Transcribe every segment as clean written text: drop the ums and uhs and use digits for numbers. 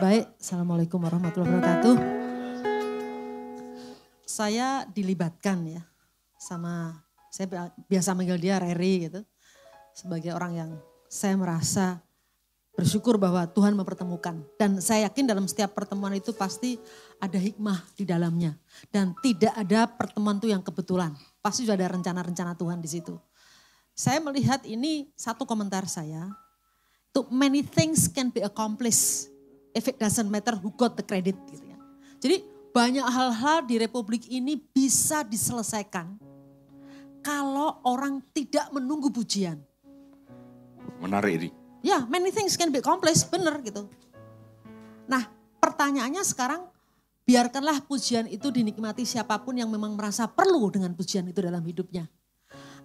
Baik, Assalamualaikum warahmatullahi wabarakatuh. Saya dilibatkan ya sama, saya biasa manggil dia Reri gitu. Sebagai orang yang saya merasa bersyukur bahwa Tuhan mempertemukan. Dan saya yakin dalam setiap pertemuan itu pasti ada hikmah di dalamnya. Dan tidak ada pertemuan itu yang kebetulan. Pasti sudah ada rencana-rencana Tuhan di situ. Saya melihat ini satu komentar saya. To many things can be accomplished if it doesn't matter who got the credit. Gitu ya. Jadi banyak hal-hal di Republik ini bisa diselesaikan kalau orang tidak menunggu pujian. Menarik ini. Ya, many things can be accomplished, benar gitu. Nah, pertanyaannya sekarang, biarkanlah pujian itu dinikmati siapapun yang memang merasa perlu dengan pujian itu dalam hidupnya.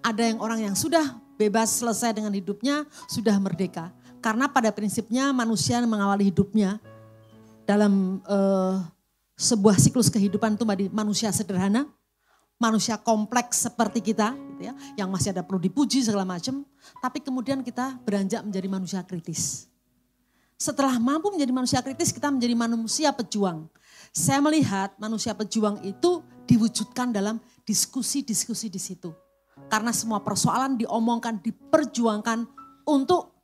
Ada yang orang yang sudah bebas selesai dengan hidupnya, sudah merdeka. Karena pada prinsipnya manusia mengawali hidupnya dalam sebuah siklus kehidupan itu manusia sederhana, manusia kompleks seperti kita, gitu ya, yang masih ada perlu dipuji segala macam, tapi kemudian kita beranjak menjadi manusia kritis. Setelah mampu menjadi manusia kritis, kita menjadi manusia pejuang. Saya melihat manusia pejuang itu diwujudkan dalam diskusi-diskusi di situ. Karena semua persoalan diomongkan, diperjuangkan untuk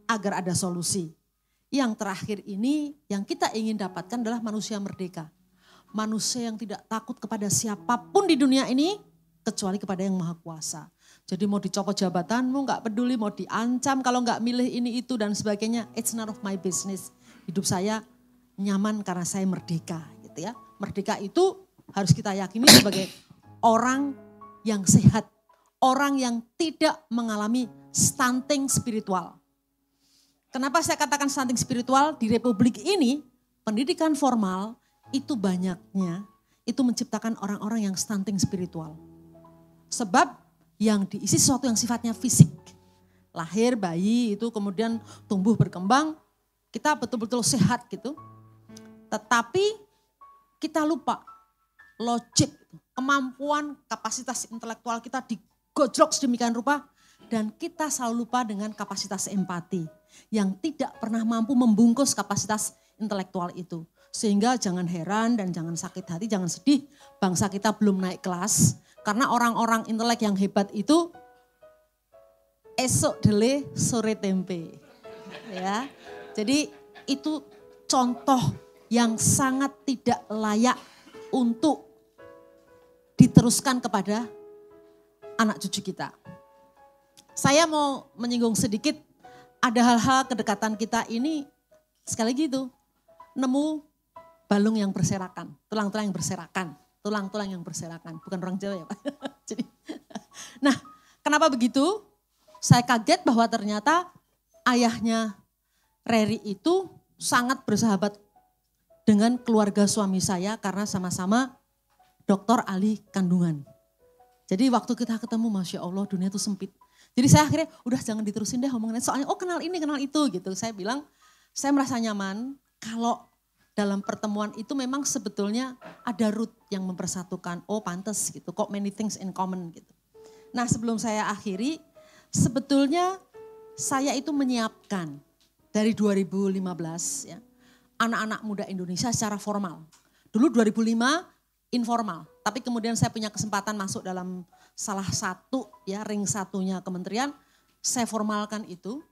agar ada solusi. Yang terakhir ini yang kita ingin dapatkan adalah manusia merdeka. Manusia yang tidak takut kepada siapapun di dunia ini kecuali kepada yang maha kuasa. Jadi mau dicopot jabatanmu gak peduli, mau diancam kalau gak milih ini itu dan sebagainya. It's none of my business. Hidup saya nyaman karena saya merdeka gitu ya. Merdeka itu harus kita yakini sebagai orang yang sehat. Orang yang tidak mengalami stunting spiritual. Kenapa saya katakan stunting spiritual? Di Republik ini pendidikan formal itu banyaknya itu menciptakan orang-orang yang stunting spiritual. Sebab yang diisi sesuatu yang sifatnya fisik. Lahir, bayi itu kemudian tumbuh berkembang, kita betul-betul sehat gitu. Tetapi kita lupa logik, kemampuan, kapasitas intelektual kita digojlok sedemikian rupa. Dan kita selalu lupa dengan kapasitas empati yang tidak pernah mampu membungkus kapasitas intelektual itu. Sehingga jangan heran dan jangan sakit hati, jangan sedih bangsa kita belum naik kelas. Karena orang-orang intelek yang hebat itu esok dele sore tempe. Ya. Jadi itu contoh yang sangat tidak layak untuk diteruskan kepada anak cucu kita. Saya mau menyinggung sedikit, ada hal-hal kedekatan kita ini, sekali lagi itu, nemu balung yang berserakan, tulang-tulang yang berserakan, tulang-tulang yang berserakan, bukan orang Jawa ya Pak. Jadi, nah kenapa begitu? Saya kaget bahwa ternyata ayahnya Reri itu sangat bersahabat dengan keluarga suami saya karena sama-sama dokter ahli kandungan. Jadi waktu kita ketemu, Masya Allah dunia itu sempit. Jadi saya akhirnya udah jangan diterusin deh ngomongin soalnya kenal ini kenal itu gitu. Saya bilang saya merasa nyaman kalau dalam pertemuan itu memang sebetulnya ada root yang mempersatukan. Oh pantes gitu kok many things in common gitu. Nah sebelum saya akhiri sebetulnya saya itu menyiapkan dari 2015 ya anak-anak muda Indonesia secara formal. Dulu 2005 informal tapi kemudian saya punya kesempatan masuk dalam salah satu ya ring satunya kementerian, saya formalkan itu.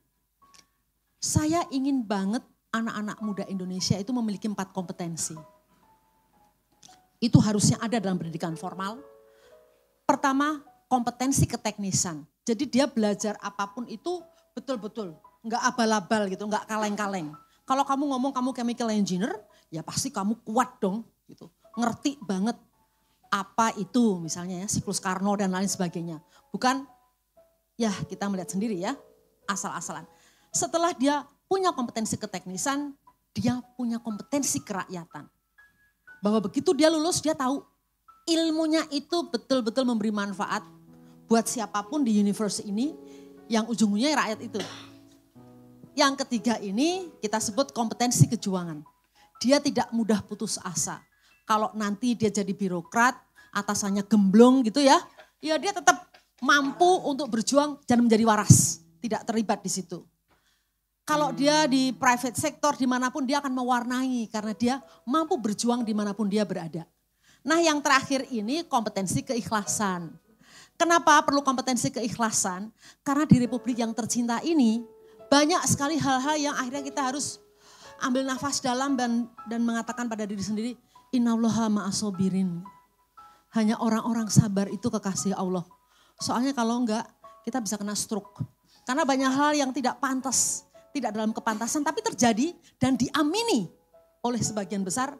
Saya ingin banget anak-anak muda Indonesia itu memiliki 4 kompetensi. Itu harusnya ada dalam pendidikan formal. Pertama, kompetensi keteknisan. Jadi dia belajar apapun itu betul-betul, enggak abal-abal gitu, enggak kaleng-kaleng. Kalau kamu ngomong kamu chemical engineer, ya pasti kamu kuat dong gitu. Ngerti banget apa itu misalnya ya siklus Carnot dan lain sebagainya. Bukan ya kita melihat sendiri ya asal-asalan. Setelah dia punya kompetensi keteknisan, dia punya kompetensi kerakyatan. Bahwa begitu dia lulus dia tahu ilmunya itu betul-betul memberi manfaat buat siapapun di universe ini yang ujung-ujungnya rakyat itu. Yang ketiga ini kita sebut kompetensi kejuangan. Dia tidak mudah putus asa. Kalau nanti dia jadi birokrat, atasannya gemblong gitu ya dia tetap mampu untuk berjuang dan menjadi waras. Tidak terlibat di situ. Kalau dia di private sector dimanapun dia akan mewarnai karena dia mampu berjuang dimanapun dia berada. Nah yang terakhir ini kompetensi keikhlasan. Kenapa perlu kompetensi keikhlasan? Karena di Republik yang tercinta ini banyak sekali hal-hal yang akhirnya kita harus ambil nafas dalam dan mengatakan pada diri sendiri, innallaha ma'asobirin. Hanya orang-orang sabar itu kekasih Allah. Soalnya kalau enggak kita bisa kena stroke. Karena banyak hal yang tidak pantas. Tidak dalam kepantasan tapi terjadi dan diamini oleh sebagian besar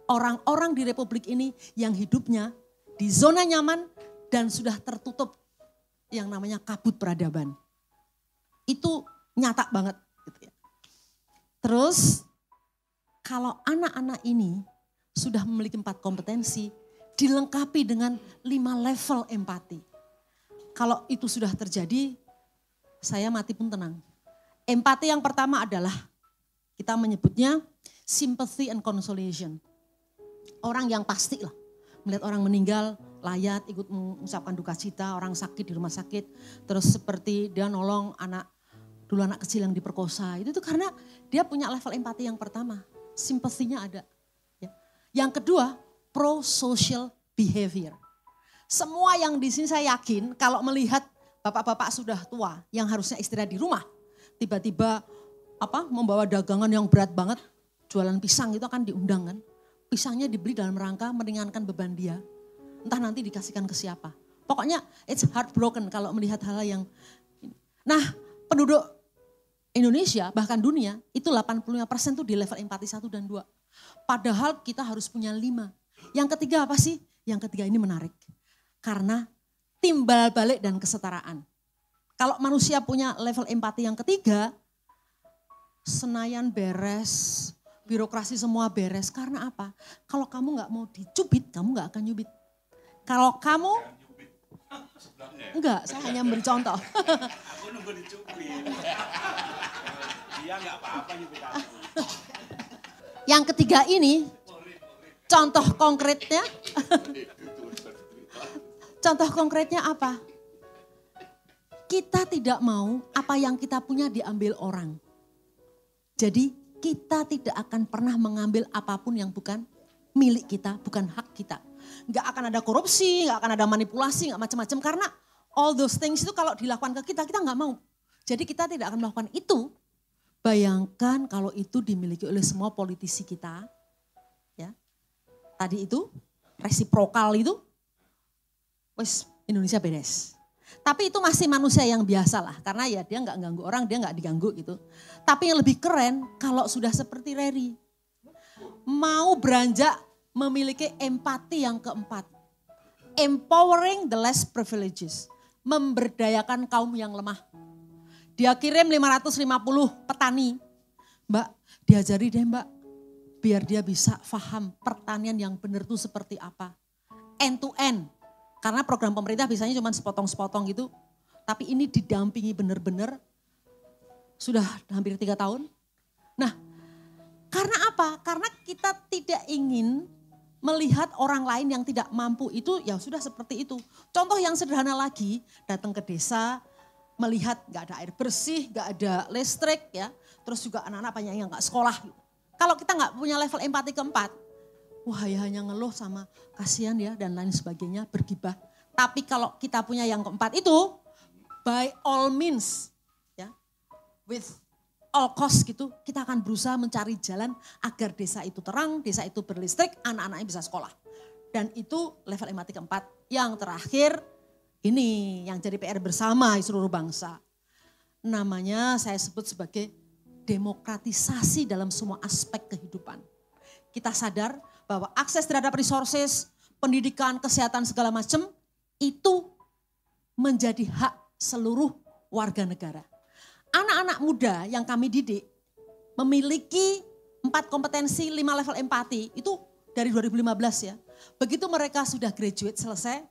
orang-orang di Republik ini yang hidupnya di zona nyaman dan sudah tertutup yang namanya kabut peradaban. Itu nyata banget. Gitu ya. Terus kalau anak-anak ini sudah memiliki 4 kompetensi dilengkapi dengan 5 level empati. Kalau itu sudah terjadi saya mati pun tenang. Empati yang pertama adalah kita menyebutnya sympathy and consolation. Orang yang pasti lah melihat orang meninggal layat ikut mengucapkan duka cita, orang sakit di rumah sakit. Terus seperti dia nolong anak kecil yang diperkosa. Itu tuh karena dia punya level empati yang pertama. Simpatinya ada. Ya. Yang kedua pro-social behavior. Semua yang di sini saya yakin kalau melihat bapak-bapak sudah tua yang harusnya istirahat di rumah. Tiba-tiba membawa dagangan yang berat banget, jualan pisang itu akan diundang kan. Pisangnya dibeli dalam rangka meringankan beban dia. Entah nanti dikasihkan ke siapa. Pokoknya it's heartbroken kalau melihat hal yang ini. Nah penduduk Indonesia bahkan dunia itu 85% tuh di level empati 1 dan 2. Padahal kita harus punya 5. Yang ketiga apa sih? Yang ketiga ini menarik. Karena timbal balik dan kesetaraan. Kalau manusia punya level empati yang ketiga, Senayan beres, birokrasi semua beres. Karena apa? Kalau kamu gak mau dicubit, kamu gak akan nyubit. Kalau kamu, enggak, saya hanya memberi contoh. Aku nunggu dicubit. Dia gak apa-apa nyubit aku. Yang ketiga ini, contoh konkretnya, apa? Kita tidak mau apa yang kita punya diambil orang. Jadi kita tidak akan pernah mengambil apapun yang bukan milik kita, bukan hak kita. Gak akan ada korupsi, gak akan ada manipulasi, gak macam-macam. Karena all those things itu kalau dilakukan ke kita gak mau. Jadi kita tidak akan melakukan itu. Bayangkan kalau itu dimiliki oleh semua politisi kita. Ya, tadi itu, resiprokal itu, wes Indonesia beres. Tapi itu masih manusia yang biasa lah. Karena ya dia gak ganggu orang, dia gak diganggu gitu. Tapi yang lebih keren kalau sudah seperti Reri. Mau beranjak memiliki empati yang keempat. Empowering the less privileges. Memberdayakan kaum yang lemah. Dia kirim 550 petani. Mbak, diajari deh mbak. Biar dia bisa paham pertanian yang benar itu seperti apa. End to end. Karena program pemerintah biasanya cuma sepotong-sepotong gitu. Tapi ini didampingi benar-benar. Sudah hampir 3 tahun. Nah, karena apa? Karena kita tidak ingin melihat orang lain yang tidak mampu itu ya sudah seperti itu. Contoh yang sederhana lagi, datang ke desa, melihat gak ada air bersih, gak ada listrik ya. Terus juga anak-anak banyak yang gak sekolah. Kalau kita gak punya level empati keempat, wah ya hanya ngeluh sama kasihan ya dan lain sebagainya, bergibah. Tapi kalau kita punya yang keempat itu, by all means, ya, with all cost gitu, kita akan berusaha mencari jalan agar desa itu terang, desa itu berlistrik, anak-anaknya bisa sekolah. Dan itu level empati keempat. Yang terakhir, ini yang jadi PR bersama seluruh bangsa. Namanya saya sebut sebagai demokratisasi dalam semua aspek kehidupan. Kita sadar bahwa akses terhadap resources, pendidikan, kesehatan segala macam itu menjadi hak seluruh warga negara. Anak-anak muda yang kami didik memiliki 4 kompetensi, 5 level empati itu dari 2015 ya. Begitu mereka sudah graduate selesai,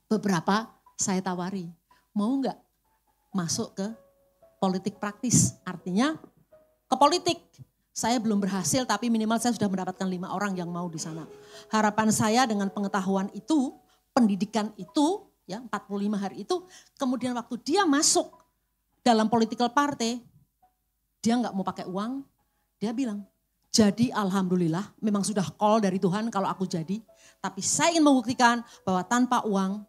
beberapa saya tawari, mau nggak masuk ke politik praktis, artinya ke politik. Saya belum berhasil tapi minimal saya sudah mendapatkan 5 orang yang mau di sana. Harapan saya dengan pengetahuan itu, pendidikan itu, ya 45 hari itu, kemudian waktu dia masuk dalam political party, dia nggak mau pakai uang, dia bilang, jadi alhamdulillah memang sudah call dari Tuhan kalau aku jadi. Tapi saya ingin membuktikan bahwa tanpa uang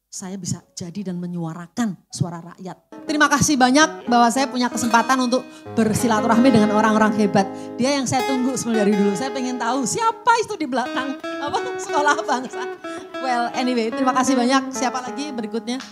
saya bisa jadi dan menyuarakan suara rakyat. Terima kasih banyak bahwa saya punya kesempatan untuk bersilaturahmi dengan orang-orang hebat. Dia yang saya tunggu sebenarnya dari dulu. Saya pengen tahu siapa itu di belakang sekolah bangsa. Well anyway, terima kasih banyak. Siapa lagi berikutnya?